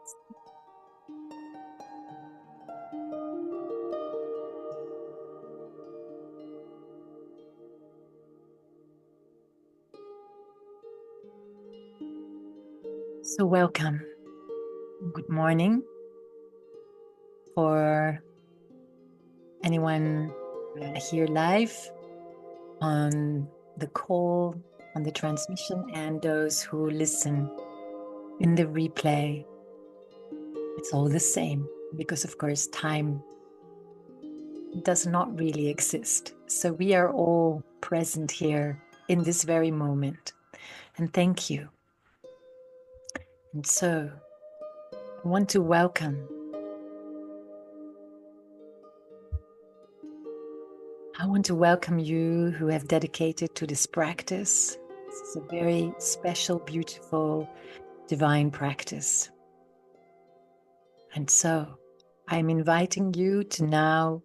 So welcome. Good morning for anyone here live on the call, on the transmission, and those who listen in the replay. It's all the same because, of course, time does not really exist. So we are all present here in this very moment. And thank you. And so I want to welcome you who have dedicated to this practice. This is a very special, beautiful, divine practice. And so I'm inviting you to now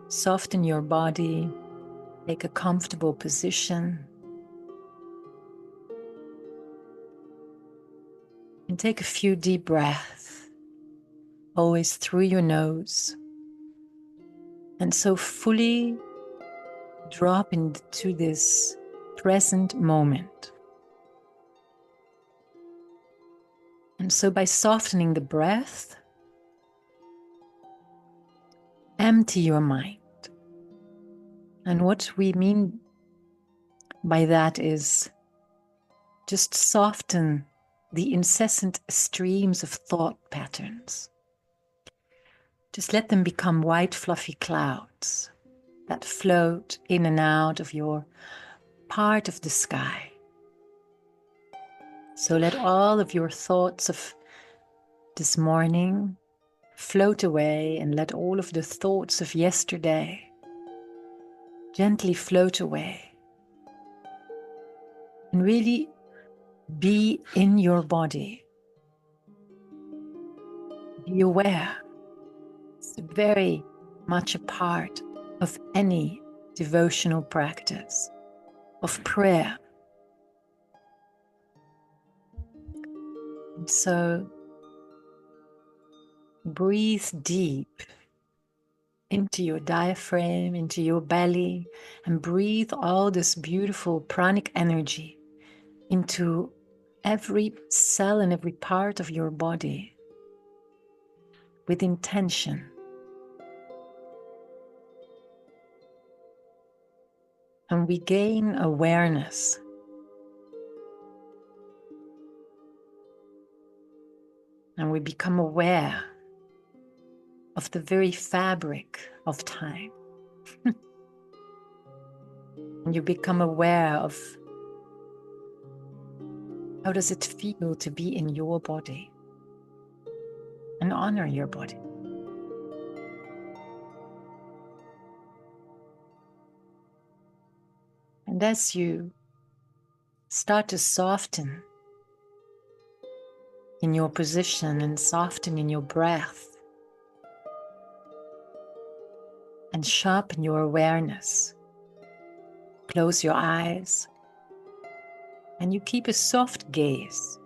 soften your body, take a comfortable position, and take a few deep breaths, always through your nose. And so fully drop into this present moment. And so by softening the breath, empty your mind. And what we mean by that is just soften the incessant streams of thought patterns. Just let them become white, fluffy clouds that float in and out of your part of the sky. So let all of your thoughts of this morning float away, and let all of the thoughts of yesterday gently float away. And really be in your body. Be aware. It's very much a part of any devotional practice, of prayer. And so breathe deep into your diaphragm, into your belly, and breathe all this beautiful pranic energy into every cell and every part of your body with intention. And we gain awareness. And we become aware of the very fabric of time. And you become aware of how does it feel to be in your body, and honor your body. And as you start to soften in your position and soften in your breath and sharpen your awareness, close your eyes and you keep a soft gaze.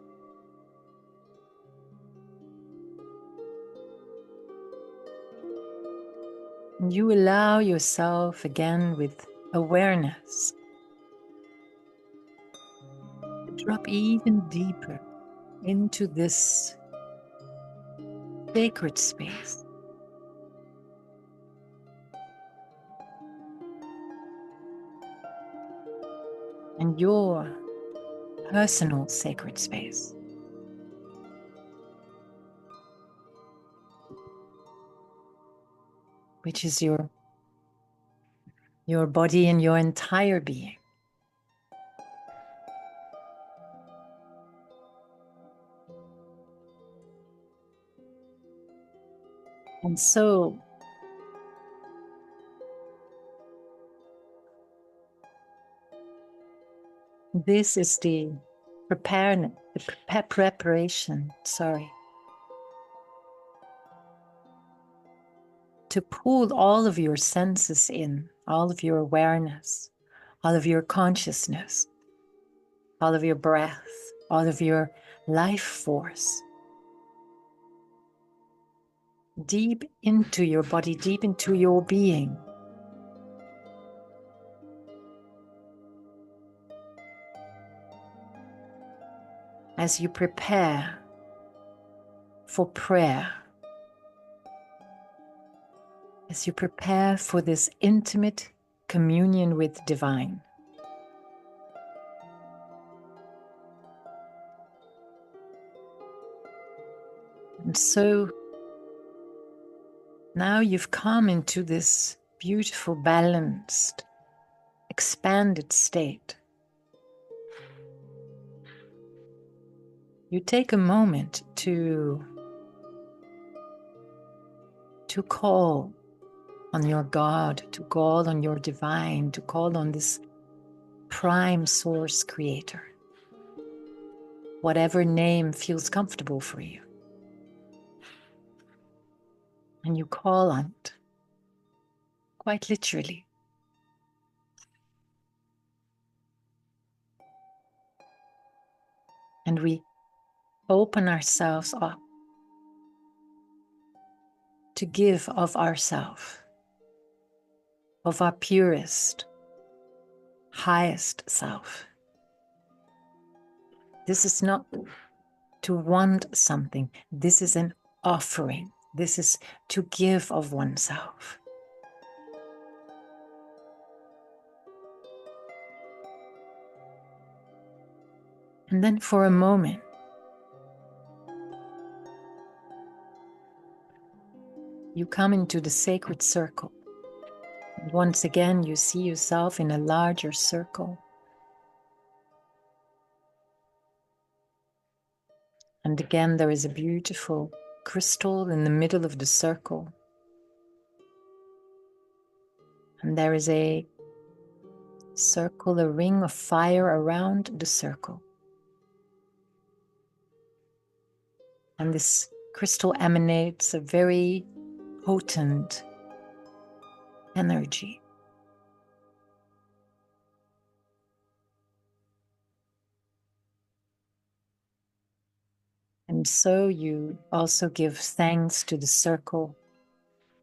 And you allow yourself again with awareness to drop even deeper into this sacred space. And your personal sacred space. Which is your body and your entire being. And so this is the preparation, to pull all of your senses in, all of your awareness, all of your consciousness, all of your breath, all of your life force deep into your body, deep into your being. As you prepare for prayer, as you prepare for this intimate communion with divine. And so now you've come into this beautiful, balanced, expanded state. You take a moment to call on your God, to call on your divine, to call on this prime source creator. Whatever name feels comfortable for you. And you call on it, quite literally. And we open ourselves up to give of ourselves, of our purest, highest self. This is not to want something. This is an offering. This is to give of oneself. And then for a moment, you come into the sacred circle. And once again, you see yourself in a larger circle. And again, there is a beautiful crystal in the middle of the circle. And there is a circle, a ring of fire around the circle. And this crystal emanates a very potent energy. And so you also give thanks to the circle.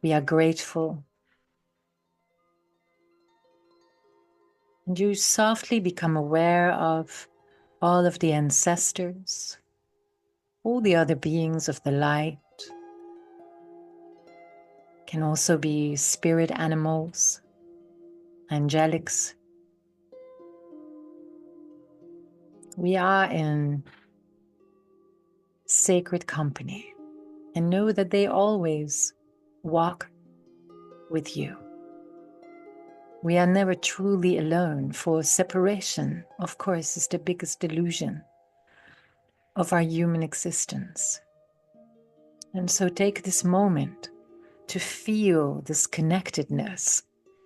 We are grateful. And you softly become aware of all of the ancestors, all the other beings of the light. Can also be spirit animals, angelics. We are in sacred company and know that they always walk with you. We are never truly alone, for separation, of course, is the biggest delusion of our human existence. And so take this moment to feel this connectedness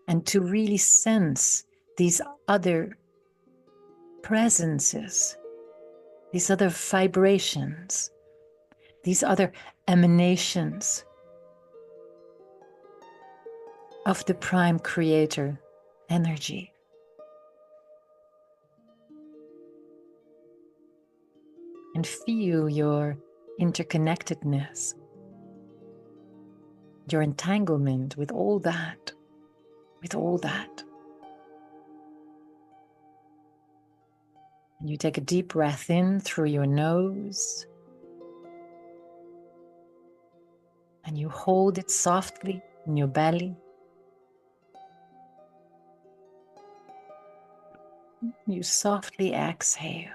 and to really sense these other presences, these other vibrations, these other emanations of the prime creator energy. And feel your interconnectedness, your entanglement with all that, And you take a deep breath in through your nose. And you hold it softly in your belly. You softly exhale.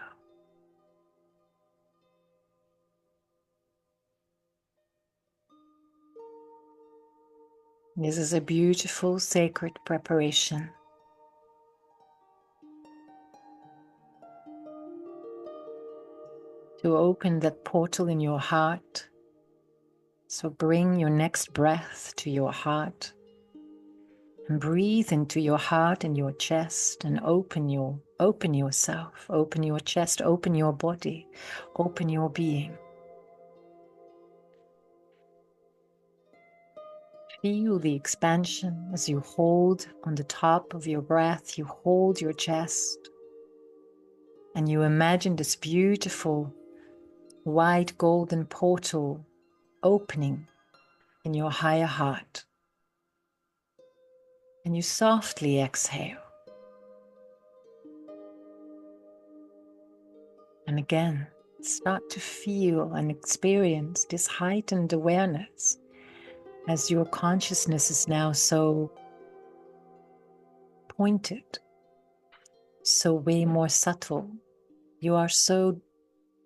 This is a beautiful sacred preparation. To open that portal in your heart. So bring your next breath to your heart. And breathe into your heart and your chest and open yourself, open your chest, open your body, open your being. Feel the expansion as you hold on the top of your breath, you hold your chest, and you imagine this beautiful white golden portal opening in your higher heart. And you softly exhale. And again, start to feel and experience this heightened awareness as your consciousness is now so pointed, so way more subtle. You are so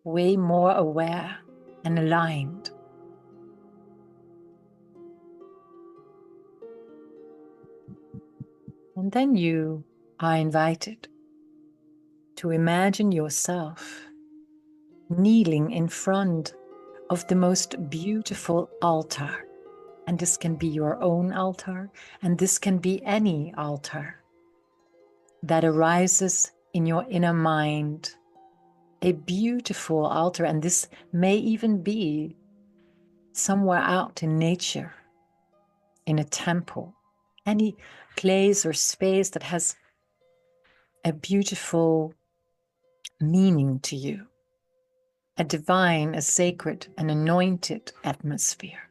way more aware and aligned. And then you are invited to imagine yourself kneeling in front of the most beautiful altar. And this can be your own altar, and this can be any altar that arises in your inner mind. A beautiful altar, and this may even be somewhere out in nature, in a temple, any place or space that has a beautiful meaning to you, a divine, a sacred, an anointed atmosphere.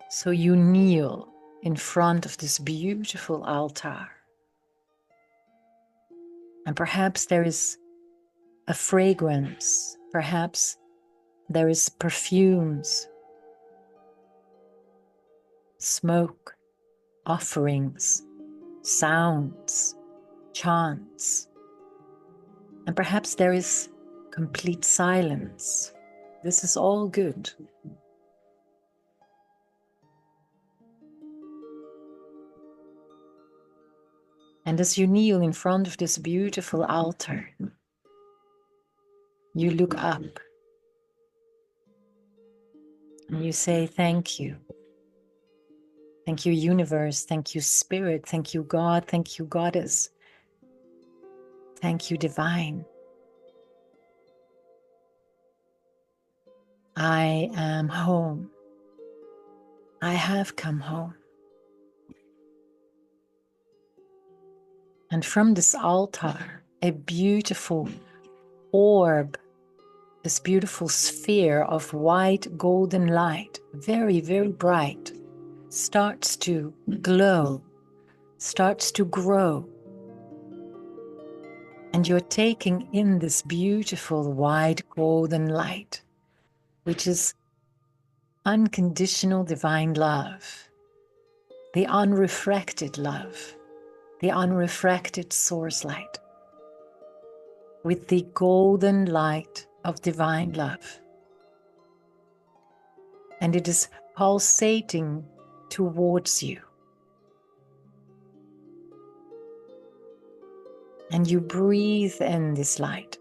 So you kneel in front of this beautiful altar. And perhaps there is a fragrance, perhaps there is perfumes, smoke, offerings, sounds, chants, and perhaps there is complete silence. This is all good. And as you kneel in front of this beautiful altar, you look up and you say, thank you. Thank you, universe. Thank you, spirit. Thank you, God. Thank you, goddess. Thank you, divine. I am home. I have come home. And from this altar, a beautiful orb, this beautiful sphere of white golden light, very, very bright, starts to glow, starts to grow. And you're taking in this beautiful white golden light, which is unconditional divine love, the unrefracted love, the unrefracted source light, with the golden light of divine love. And it is pulsating towards you. And you breathe in this light.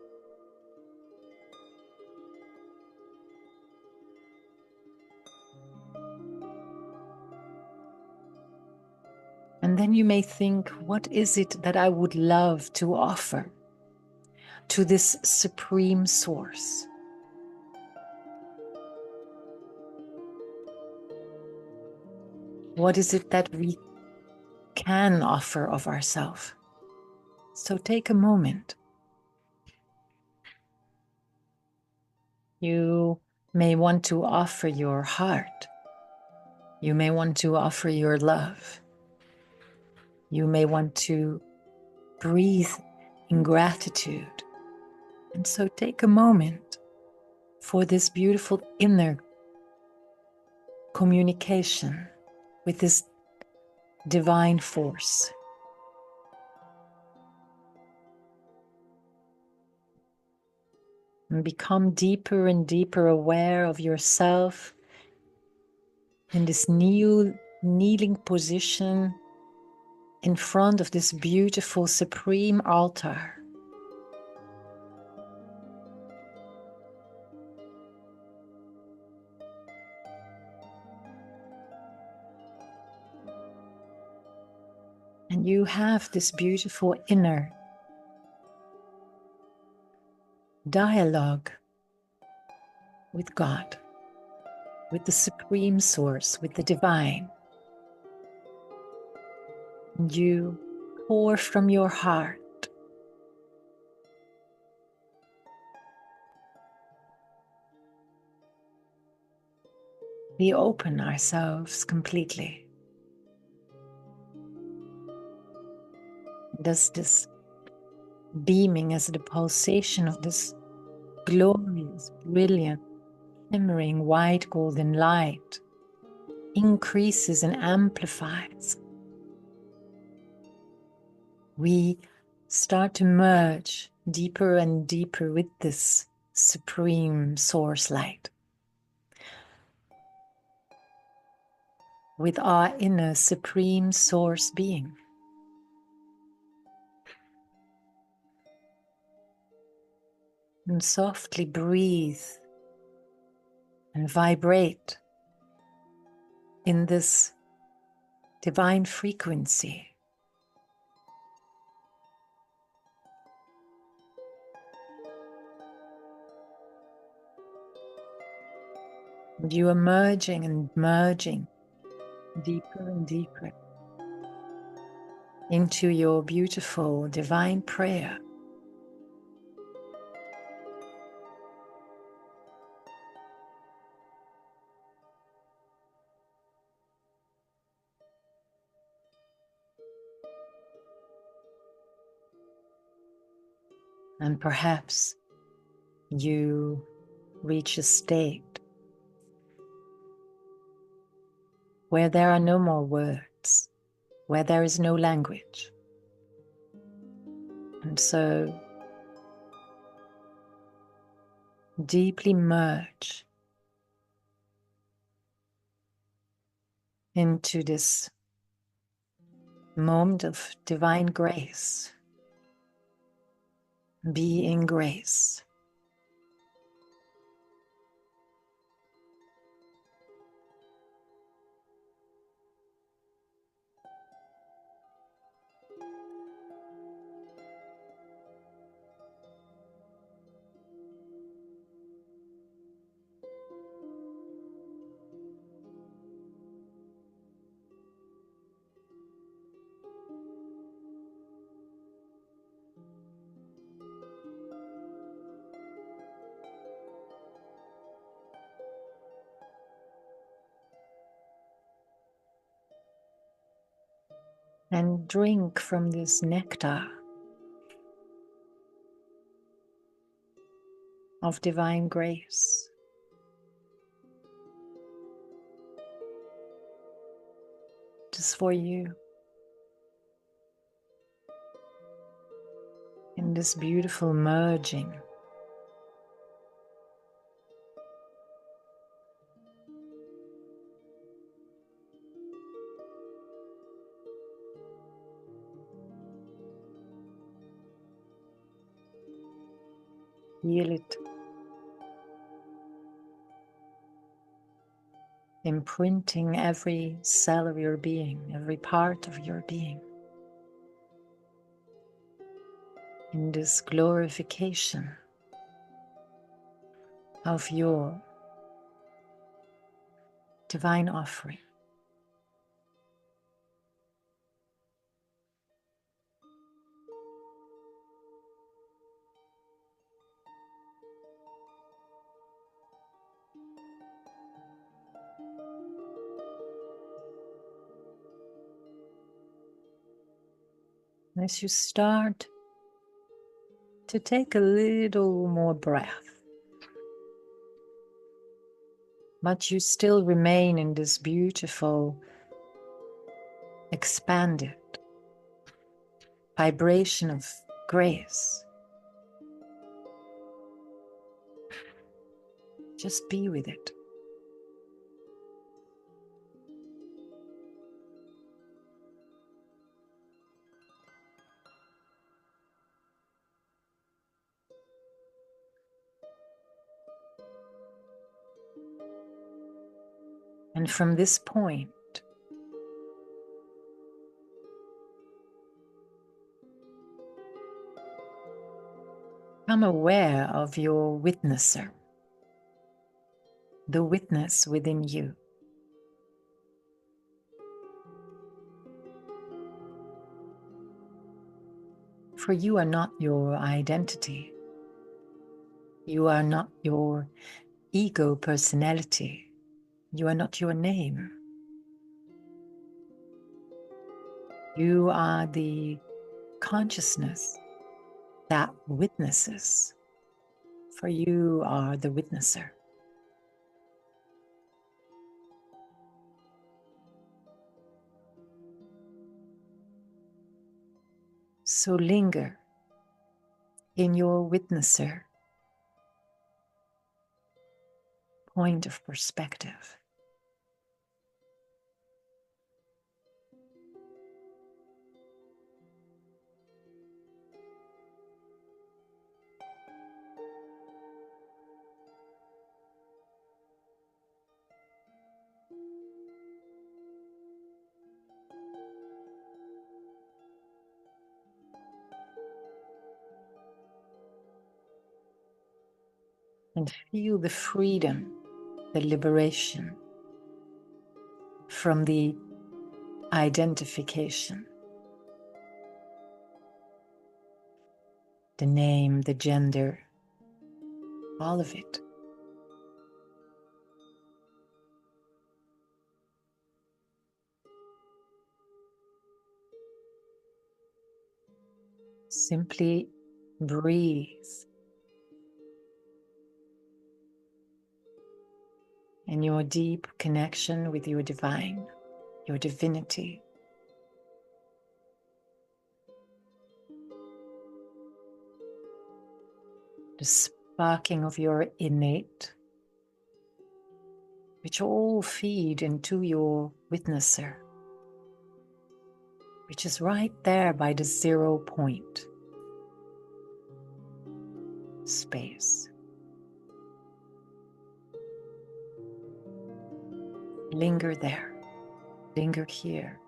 And then you may think, what is it that I would love to offer to this supreme source? What is it that we can offer of ourselves? So take a moment. You may want to offer your heart. You may want to offer your love. You may want to breathe in gratitude. And so take a moment for this beautiful inner communication with this divine force. And become deeper and deeper aware of yourself in this kneeling position in front of this beautiful supreme altar. And you have this beautiful inner dialogue with God, with the supreme source, with the divine. And you pour from your heart we open ourselves completely. Does this beaming as the pulsation of this glorious, brilliant, shimmering white golden light increases and amplifies. We start to merge deeper and deeper with this supreme source light, with our inner supreme source being. And softly breathe and vibrate in this divine frequency. And you are merging and merging deeper and deeper into your beautiful divine prayer. And perhaps you reach a state where there are no more words, where there is no language. And so deeply merge into this moment of divine grace. Be in grace. And drink from this nectar of divine grace. Just for you. In this beautiful merging. Feel it imprinting every cell of your being, every part of your being, in this glorification of your divine offering. As you start to take a little more breath, but you still remain in this beautiful, expanded vibration of grace. Just be with it. And from this point, become aware of your witnesser, the witness within you. For you are not your identity. You are not your ego personality. You are not your name. You are the consciousness that witnesses, for you are the witnesser. So linger in your witnesser point of perspective. And feel the freedom, the liberation from the identification, the name, the gender, all of it. Simply breathe in your deep connection with your divine, your divinity. The sparking of your innate, which all feed into your witnesser, which is right there by the 0 point space. Linger there, linger here.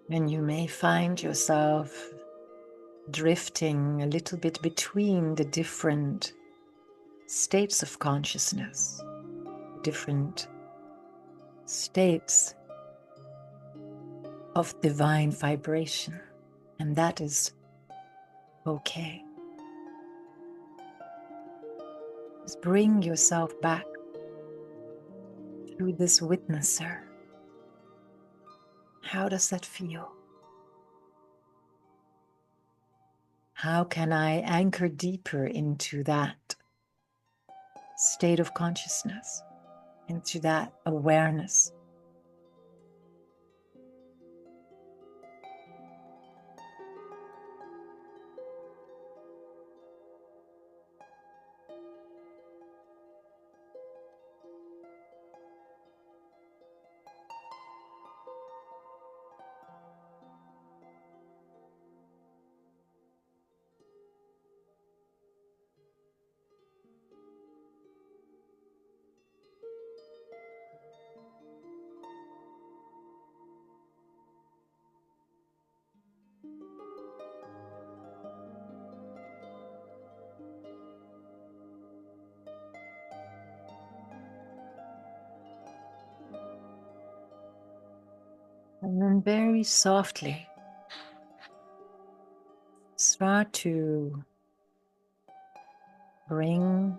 And you may find yourself drifting a little bit between the different states of consciousness, different states of divine vibration. And that is okay. Just bring yourself back to this witnesser. How does that feel? How can I anchor deeper into that state of consciousness, into that awareness? And then very softly start to bring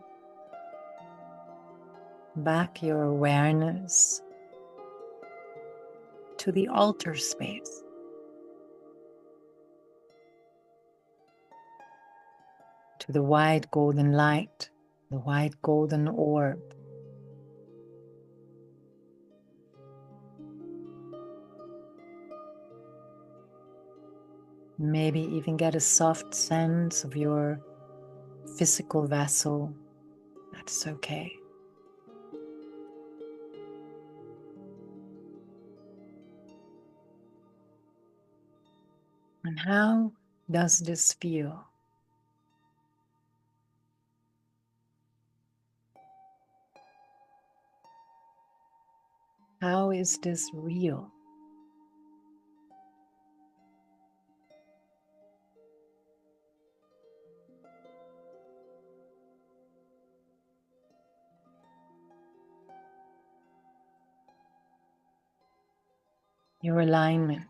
back your awareness to the altar space, to the white golden light, the white golden orb. Maybe even get a soft sense of your physical vessel. That's okay. And how does this feel? How is this real? your alignment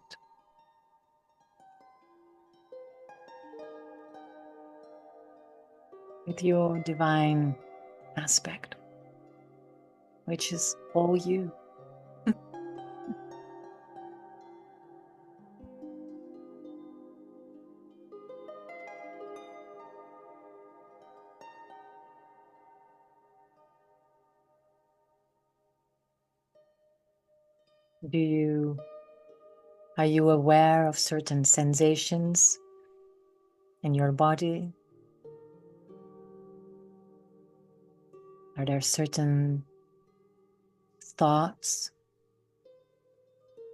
with your divine aspect, which is all you. Are you aware of certain sensations in your body? Are there certain thoughts?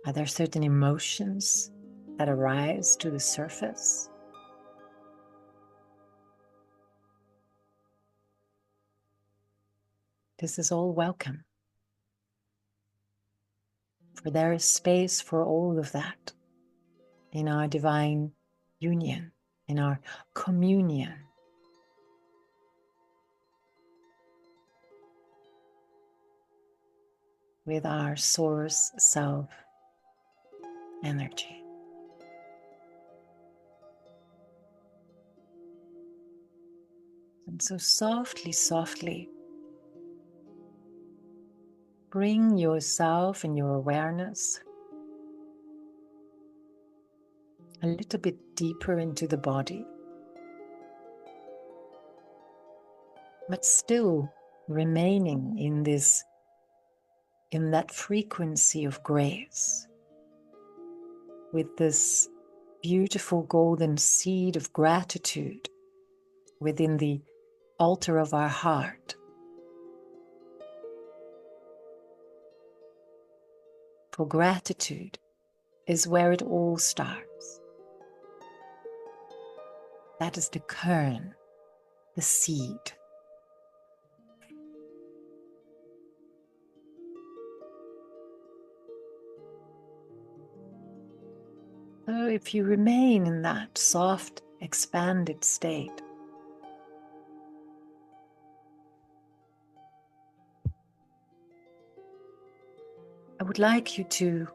Are there certain emotions that arise to the surface? This is all welcome, for there is space for all of that in our divine union, in our communion with our source self energy. And so softly, softly, bring yourself and your awareness a little bit deeper into the body, but still remaining in that frequency of grace, with this beautiful golden seed of gratitude within the altar of our heart. For gratitude is where it all starts. That is the kern, the seed. So if you remain in that soft, expanded state, I would like you to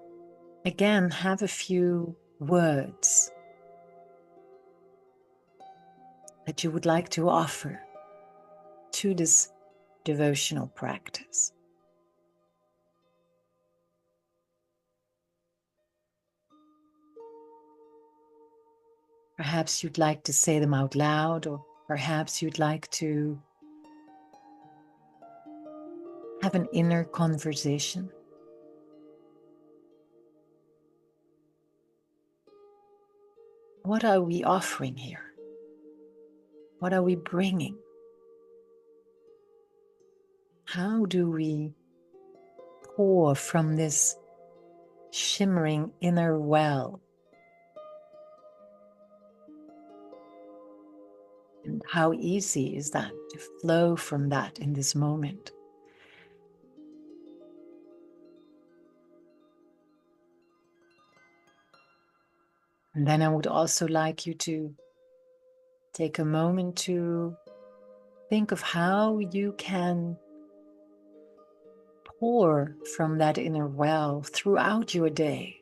again have a few words that you would like to offer to this devotional practice. Perhaps you'd like to say them out loud, or perhaps you'd like to have an inner conversation. What are we offering here? What are we bringing? How do we pour from this shimmering inner well? And how easy is that to flow from that in this moment? And then I would also like you to take a moment to think of how you can pour from that inner well throughout your day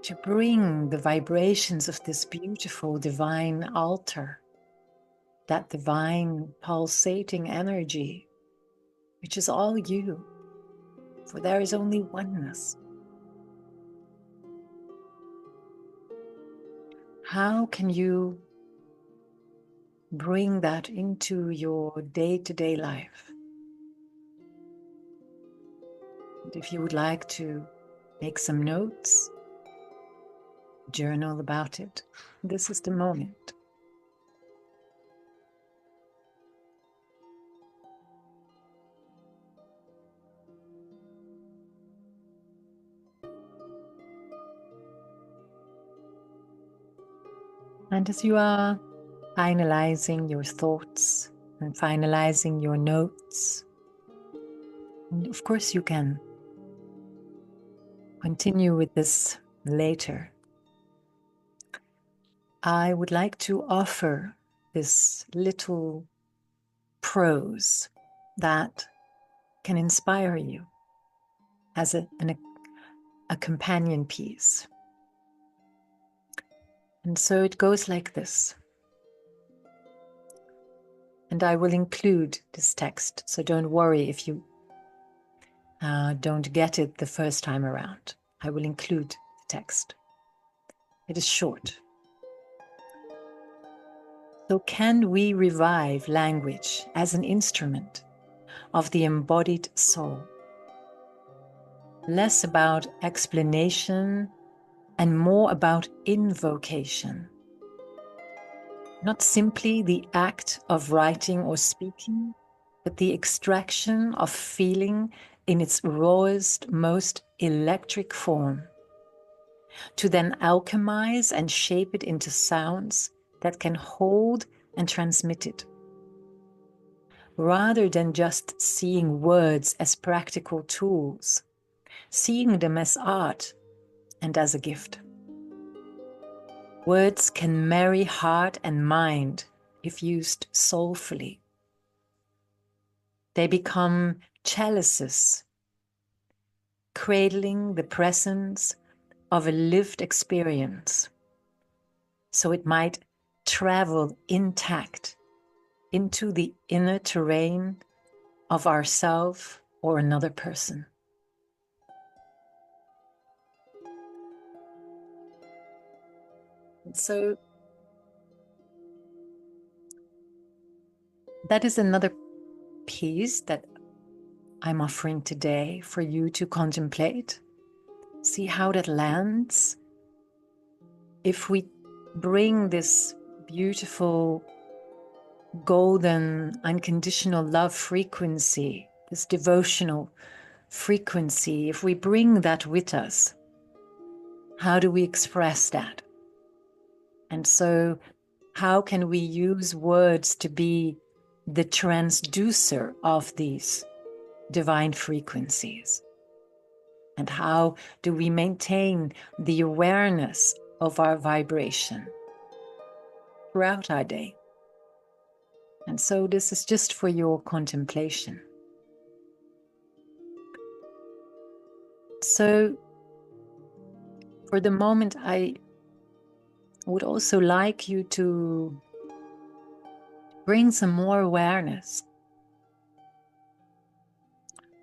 to bring the vibrations of this beautiful divine altar, that divine pulsating energy, which is all you, for there is only oneness. How can you bring that into your day-to-day life? And if you would like to make some notes, journal about it, this is the moment. And as you are finalizing your thoughts and finalizing your notes, and of course you can continue with this later, I would like to offer this little prose that can inspire you as a companion piece. And so it goes like this. And I will include this text, so don't worry if you don't get it the first time around. I will include the text. It is short. So can we revive language as an instrument of the embodied soul? Less about explanation and more about invocation. Not simply the act of writing or speaking, but the extraction of feeling in its rawest, most electric form, to then alchemize and shape it into sounds that can hold and transmit it, rather than just seeing words as practical tools, seeing them as art and as a gift. Words can marry heart and mind if used soulfully. They become chalices, cradling the presence of a lived experience, so it might travel intact into the inner terrain of ourself or another person. And so that is another piece that I'm offering today for you to contemplate. See how that lands. If we bring this beautiful, golden, unconditional love frequency, this devotional frequency, if we bring that with us, how do we express that? And so, how can we use words to be the transducer of these divine frequencies? And how do we maintain the awareness of our vibration throughout our day? And so this is just for your contemplation. So for the moment, I would also like you to bring some more awareness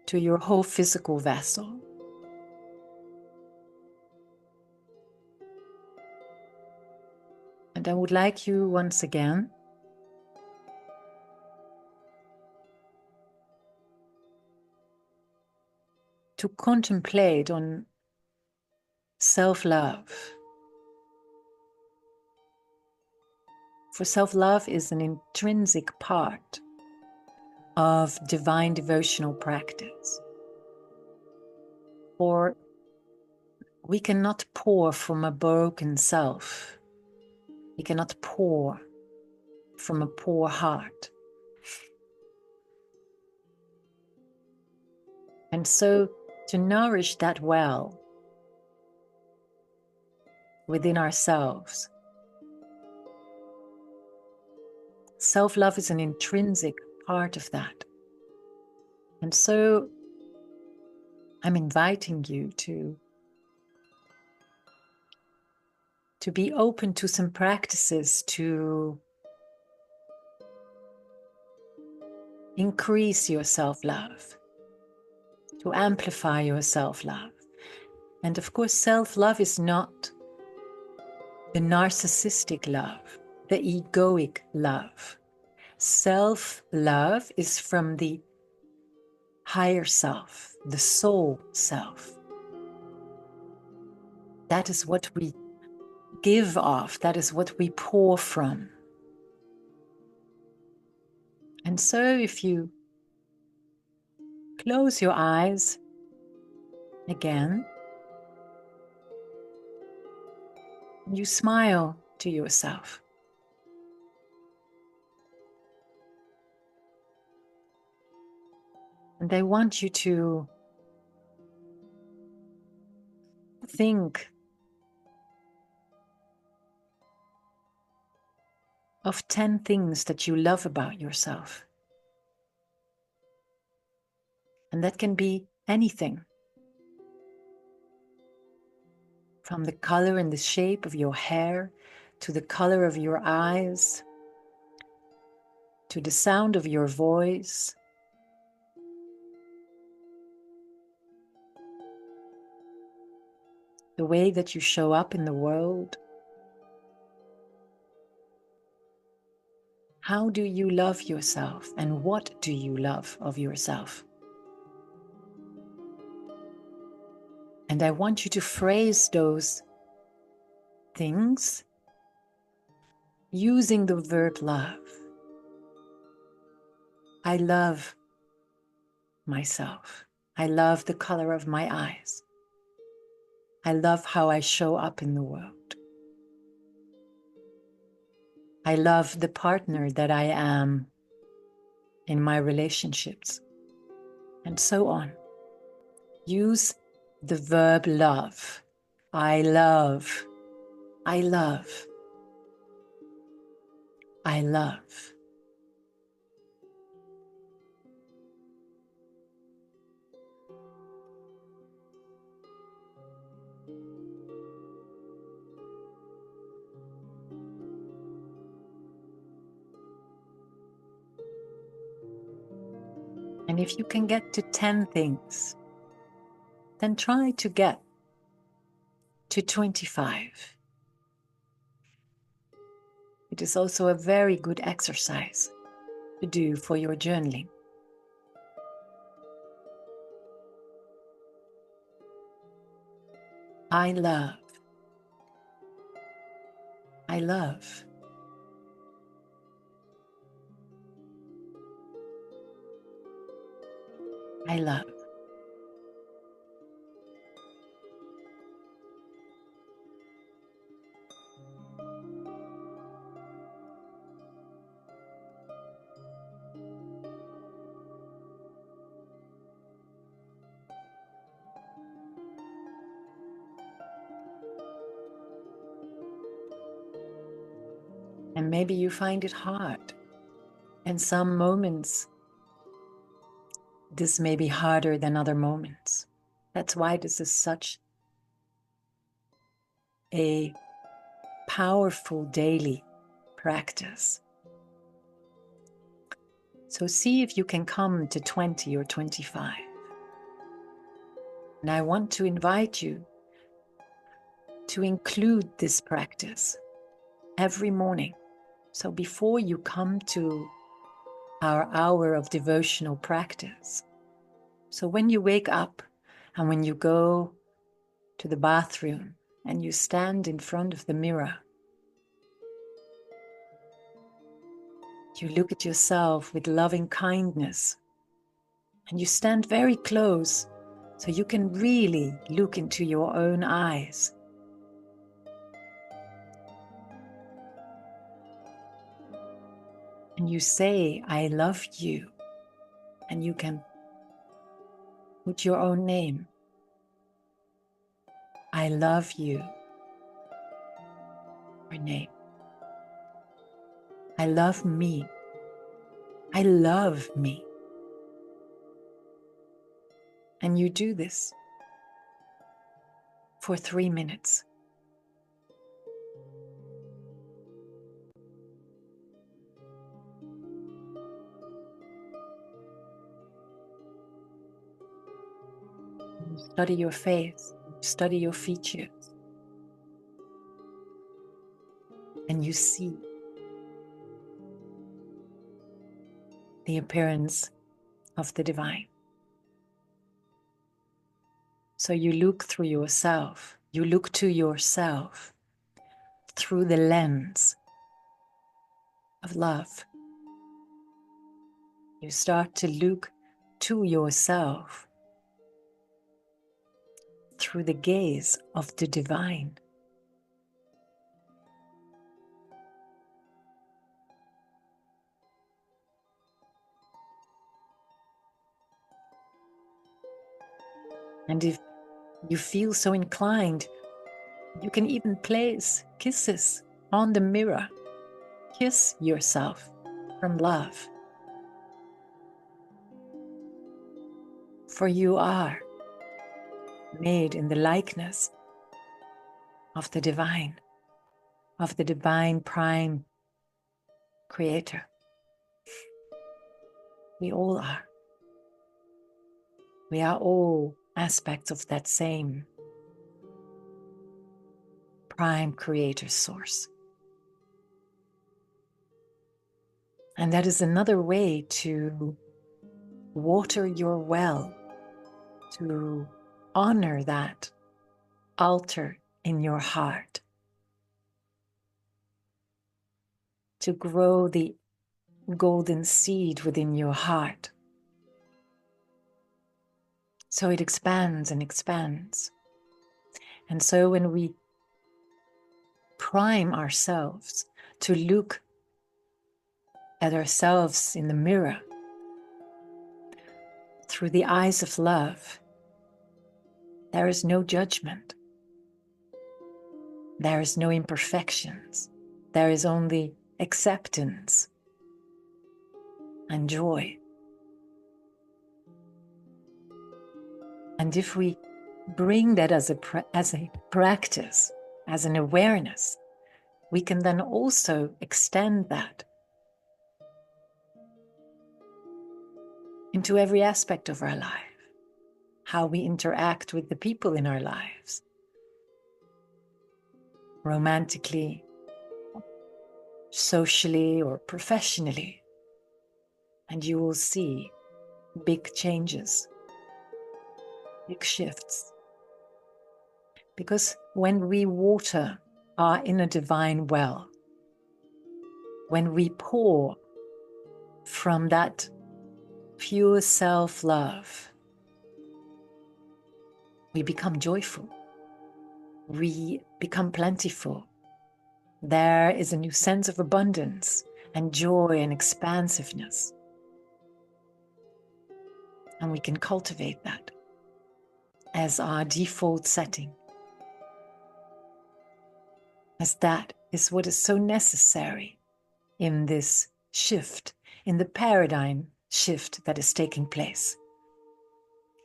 to your whole physical vessel. And I would like you once again to contemplate on self-love. For self-love is an intrinsic part of divine devotional practice. For we cannot pour from a broken self. We cannot pour from a poor heart. And so to nourish that well within ourselves, self-love is an intrinsic part of that. And so I'm inviting you to be open to some practices to increase your self-love, to amplify your self-love. And of course, self-love is not the narcissistic love, the egoic love. Self-love is from the higher self, the soul self. That is what we give off, that is what we pour from. And so if you close your eyes again, you smile to yourself. And I want you to think of 10 things that you love about yourself. And that can be anything. from the color and the shape of your hair, to the color of your eyes, to the sound of your voice, the way that you show up in the world. How do you love yourself, and what do you love of yourself? And I want you to phrase those things using the verb love. I love myself. I love the color of my eyes. I love how I show up in the world. I love the partner that I am in my relationships, and so on. Use the verb love. I love. I love. I love. And if you can get to 10 things, then try to get to 25. It is also a very good exercise to do for your journaling. I love. I love. I love. And maybe you find it hard. And some moments, this may be harder than other moments. That's why this is such a powerful daily practice. So see if you can come to 20 or 25. And I want to invite you to include this practice every morning. So before you come to our hour of devotional practice, so when you wake up and when you go to the bathroom and you stand in front of the mirror, you look at yourself with loving kindness and you stand very close so you can really look into your own eyes. And you say, I love you. And you can put your own name. I love you. Your name. I love me. I love me. And you do this for 3 minutes. You study your face, you study your features, and you see the appearance of the divine. So you look through yourself, you look to yourself through the lens of love. You start to look to yourself through the gaze of the divine. And if you feel so inclined, you can even place kisses on the mirror. Kiss yourself from love. For you are made in the likeness of the divine prime creator. We all are. We are all aspects of that same prime creator source. And that is another way to water your well, to honor that altar in your heart, to grow the golden seed within your heart, so it expands and expands. And so when we prime ourselves to look at ourselves in the mirror through the eyes of love, there is no judgment. There is no imperfections. There is only acceptance and joy. And if we bring that as a practice, as an awareness, we can then also extend that into every aspect of our life, how we interact with the people in our lives, romantically, socially, or professionally. And you will see big changes, big shifts. Because when we water our inner divine well, when we pour from that pure self-love, we become joyful. We become plentiful. There is a new sense of abundance and joy and expansiveness. And we can cultivate that as our default setting, as that is what is so necessary in this shift, in the paradigm shift that is taking place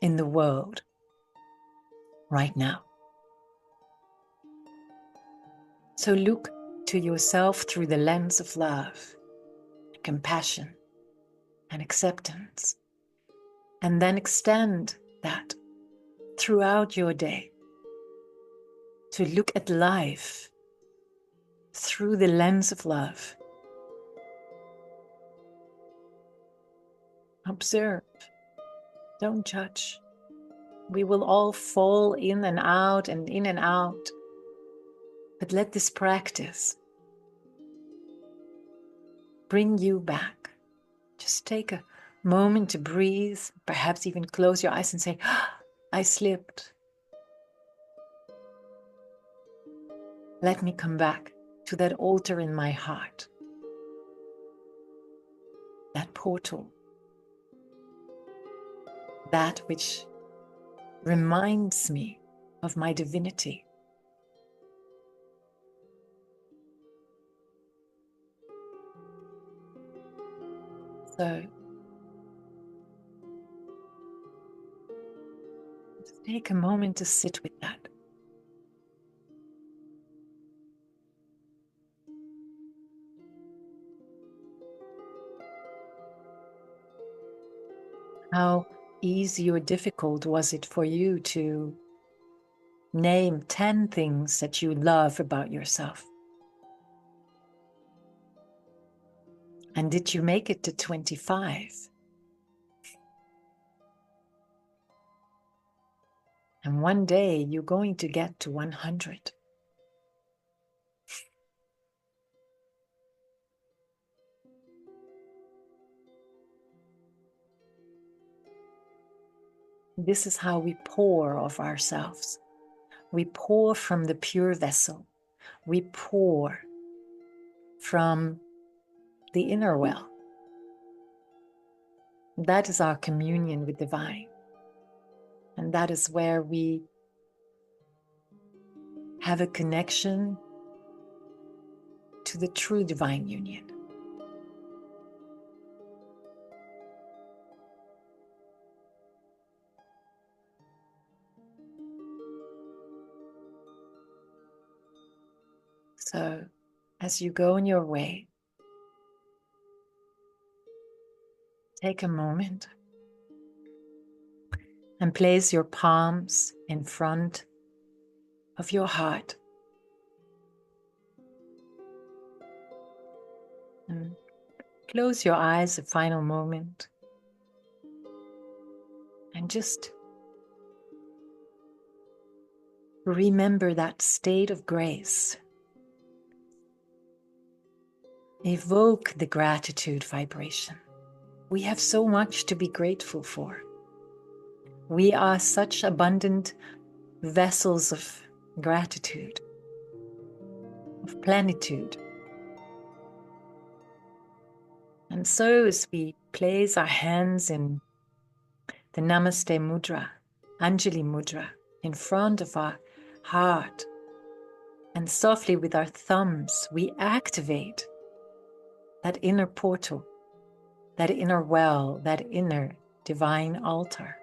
in the world right now. So look to yourself through the lens of love, compassion, and acceptance, and then extend that throughout your day to look at life through the lens of love. Observe, don't judge. We will all fall in and out and in and out, but let this practice bring you back. Just take a moment to breathe, perhaps even close your eyes and say, I slipped. Let me come back to that altar in my heart, that portal, that which reminds me of my divinity. So just take a moment to sit with that. How easy or difficult was it for you to name 10 things that you love about yourself? And did you make it to 25? And one day you're going to get to 100. This is how we pour of ourselves. We pour from the pure vessel. We pour from the inner well. That is our communion with divine. And that is where we have a connection to the true divine union. So, as you go on your way, take a moment and place your palms in front of your heart. And close your eyes a final moment and just remember that state of grace. Evoke the gratitude vibration. We have so much to be grateful for. We are such abundant vessels of gratitude, of plenitude. And so as we place our hands in the Namaste Mudra, Anjali Mudra, in front of our heart, and softly with our thumbs, we activate that inner portal, that inner well, that inner divine altar.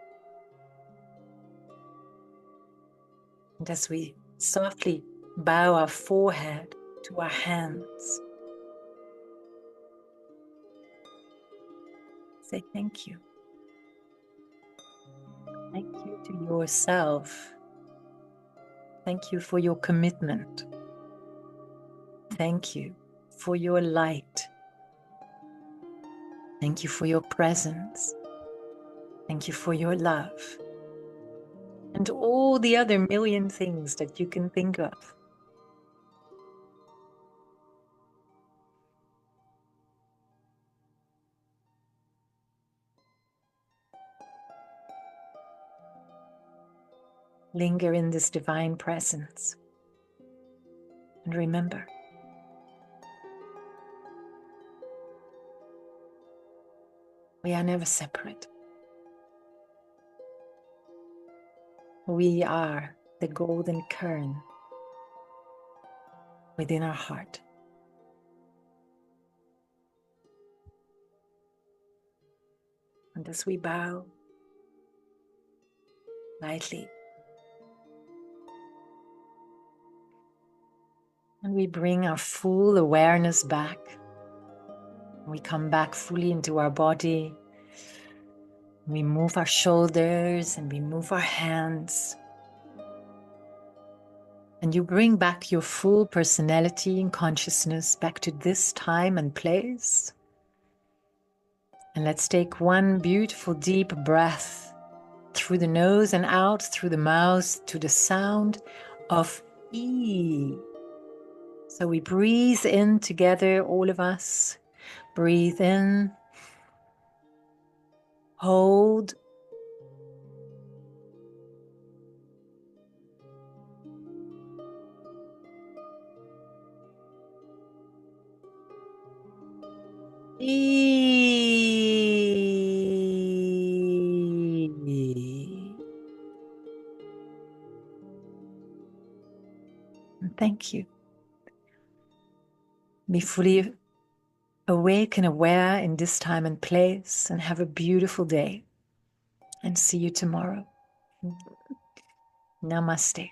And as we softly bow our forehead to our hands, say thank you. Thank you to yourself. Thank you for your commitment. Thank you for your light. Thank you for your presence. Thank you for your love. And all the other million things that you can think of. Linger in this divine presence. And remember, we are never separate. We are the golden kern within our heart. And as we bow lightly, and we bring our full awareness back, we come back fully into our body. We move our shoulders and we move our hands. And you bring back your full personality and consciousness back to this time and place. And let's take one beautiful deep breath through the nose and out through the mouth to the sound of E. So we breathe in together, all of us. Breathe in. Hold. Thank you. Be fully awake and aware in this time and place, and have a beautiful day. And see you tomorrow. Namaste.